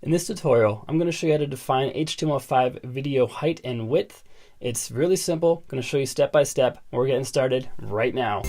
In this tutorial, I'm going to show you how to define HTML5 video height and width. It's really simple. I'm going to show you step by step. We're getting started right now.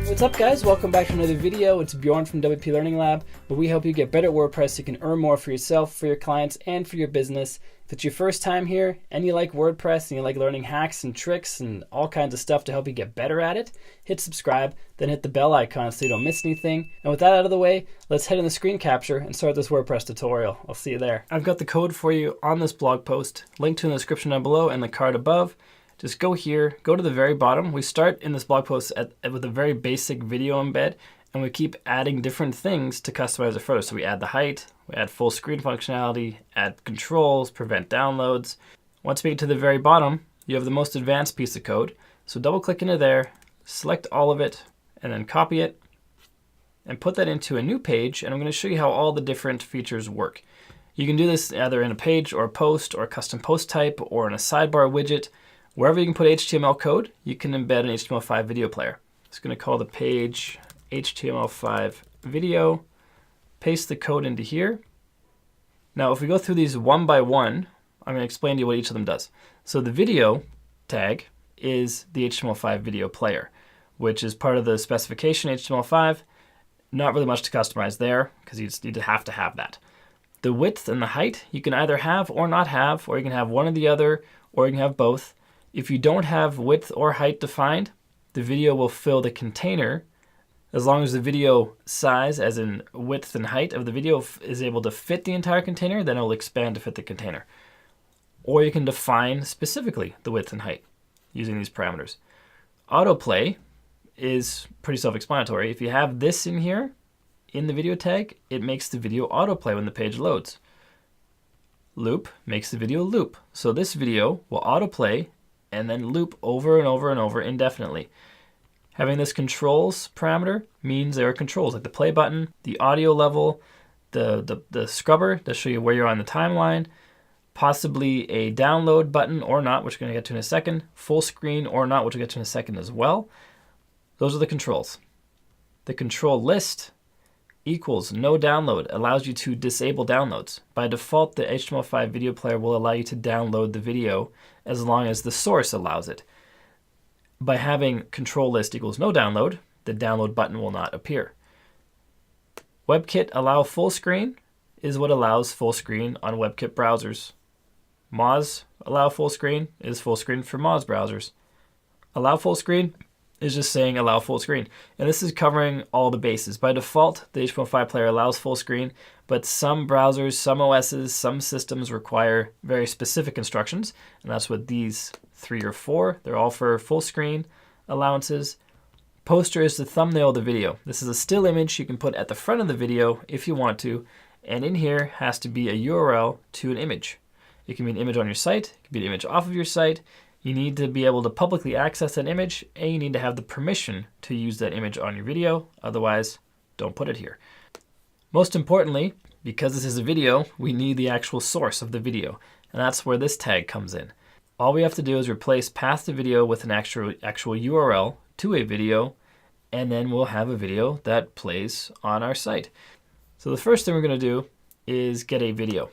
What's up, guys? Welcome back to another video. It's Bjorn from WPLearningLab, where we help you get better at WordPress so you can earn more for yourself, for your clients, and for your business. If it's your first time here and you like WordPress and you like learning hacks and tricks and all kinds of stuff to help you get better at it, hit subscribe, then hit the bell icon so you don't miss anything. And with that out of the way, let's head in the screen capture and start this WordPress tutorial. I'll see you there. I've got the code for you on this blog post, linked to in the description down below and the card above. Just go here, go to the very bottom. We start in this blog post with a very basic video embed, and we keep adding different things to customize it further. So we add the height, we add full screen functionality, add controls, prevent downloads. Once we get to the very bottom, you have the most advanced piece of code. So double click into there, select all of it, and then copy it, and put that into a new page, and I'm going to show you how all the different features work. You can do this either in a page or a post or a custom post type or in a sidebar widget. Wherever you can put HTML code, you can embed an HTML5 video player. Just going to call the page HTML5 video, paste the code into here. Now, if we go through these one by one, I'm going to explain to you what each of them does. So the video tag is the HTML5 video player, which is part of the specification HTML5. Not really much to customize there because you just have to have that. The width and the height you can either have or not have, or you can have one or the other, or you can have both. If you don't have width or height defined, the video will fill the container. As long as the video size, as in width and height of the video, is able to fit the entire container, then it will expand to fit the container. Or you can define specifically the width and height using these parameters. Autoplay is pretty self-explanatory. If you have this in here, in the video tag, it makes the video autoplay when the page loads. Loop makes the video loop. So this video will autoplay and then loop over and over and over indefinitely. Having this controls parameter means there are controls like the play button, the audio level, the scrubber to show you where you're on the timeline, possibly a download button or not, which we're going to get to in a second, full screen or not, which we'll get to in a second as well. Those are the controls. The control list equals no download, allows you to disable downloads. By default, the HTML5 video player will allow you to download the video as long as the source allows it. By having control list equals no download, the download button will not appear. WebKit allow full screen is what allows full screen on WebKit browsers. Moz allow full screen is full screen for Moz browsers. Allow full screen is just saying allow full screen. And this is covering all the bases. By default, the HTML5 player allows full screen, but some browsers, some OSs, some systems require very specific instructions, and that's what these 3 or 4, they're all for full screen allowances. Poster is the thumbnail of the video. This is a still image you can put at the front of the video if you want to, and in here has to be a URL to an image. It can be an image on your site, it can be an image off of your site. You need to be able to publicly access that image, and you need to have the permission to use that image on your video. Otherwise, don't put it here. Most importantly, because this is a video, we need the actual source of the video, and that's where this tag comes in. All we have to do is replace path to video with an actual URL to a video, and then we'll have a video that plays on our site. So the first thing we're going to do is get a video.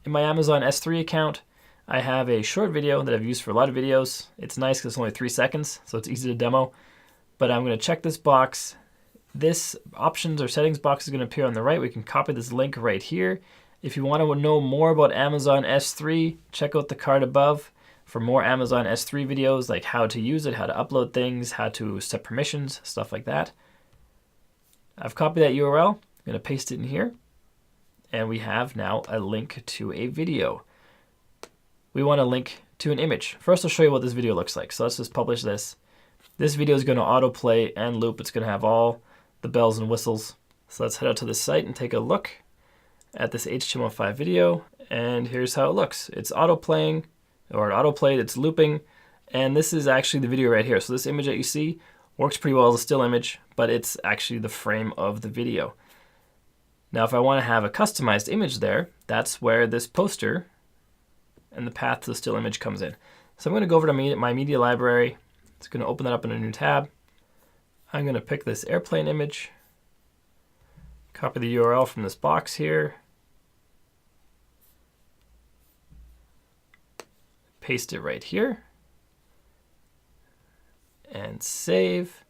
In my Amazon S3 account, I have a short video that I've used for a lot of videos. It's nice because it's only 3 seconds, so it's easy to demo. But I'm going to check this box. This options or settings box is going to appear on the right. We can copy this link right here. If you want to know more about Amazon S3, check out the card above for more Amazon S3 videos, like how to use it, how to upload things, how to set permissions, stuff like that. I've copied that URL. I'm going to paste it in here. And we have now a link to a video. We want to link to an image. First, I'll show you what this video looks like. So let's just publish this. This video is going to autoplay and loop. It's going to have all the bells and whistles. So let's head out to the site and take a look at this HTML5 video. And here's how it looks. It's autoplaying, or autoplayed, it's looping. And this is actually the video right here. So this image that you see works pretty well as a still image, but it's actually the frame of the video. Now, if I want to have a customized image there, that's where this poster and the path to the still image comes in. So I'm going to go over to my media library. It's going to open that up in a new tab. I'm going to pick this airplane image, Copy the URL from this box here. Paste it right here. And save.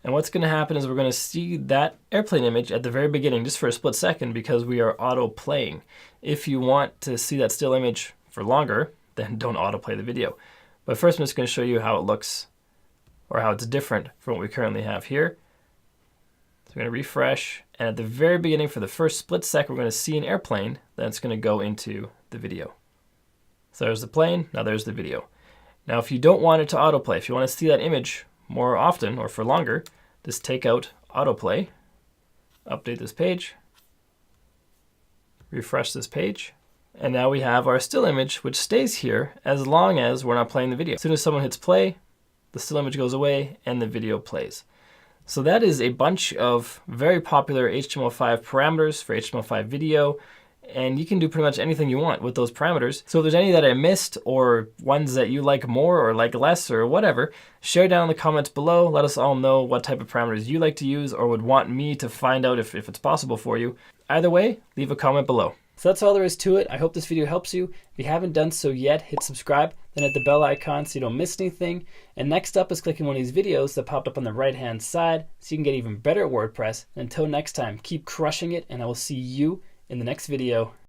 And what's going to happen is we're going to see that airplane image at the very beginning just for a split second because we are auto playing. If you want to see that still image for longer, then don't autoplay the video. But first I'm just going to show you how it looks or how it's different from what we currently have here. So we're going to refresh, and at the very beginning for the first split second we're going to see an airplane that's going to go into the video. So there's the plane, now there's the video. Now if you don't want it to autoplay, if you want to see that image more often or for longer, just take out autoplay, update this page, refresh this page, and now we have our still image which stays here as long as we're not playing the video. As soon as someone hits play, the still image goes away and the video plays. So that is a bunch of very popular HTML5 parameters for HTML5 video, and you can do pretty much anything you want with those parameters. So if there's any that I missed or ones that you like more or like less or whatever, share down in the comments below. Let us all know what type of parameters you like to use or would want me to find out if it's possible for you. Either way, leave a comment below. So that's all there is to it. I hope this video helps you. If you haven't done so yet, hit subscribe, then hit the bell icon so you don't miss anything. And next up is clicking one of these videos that popped up on the right-hand side so you can get even better at WordPress. Until next time, keep crushing it, and I will see you in the next video.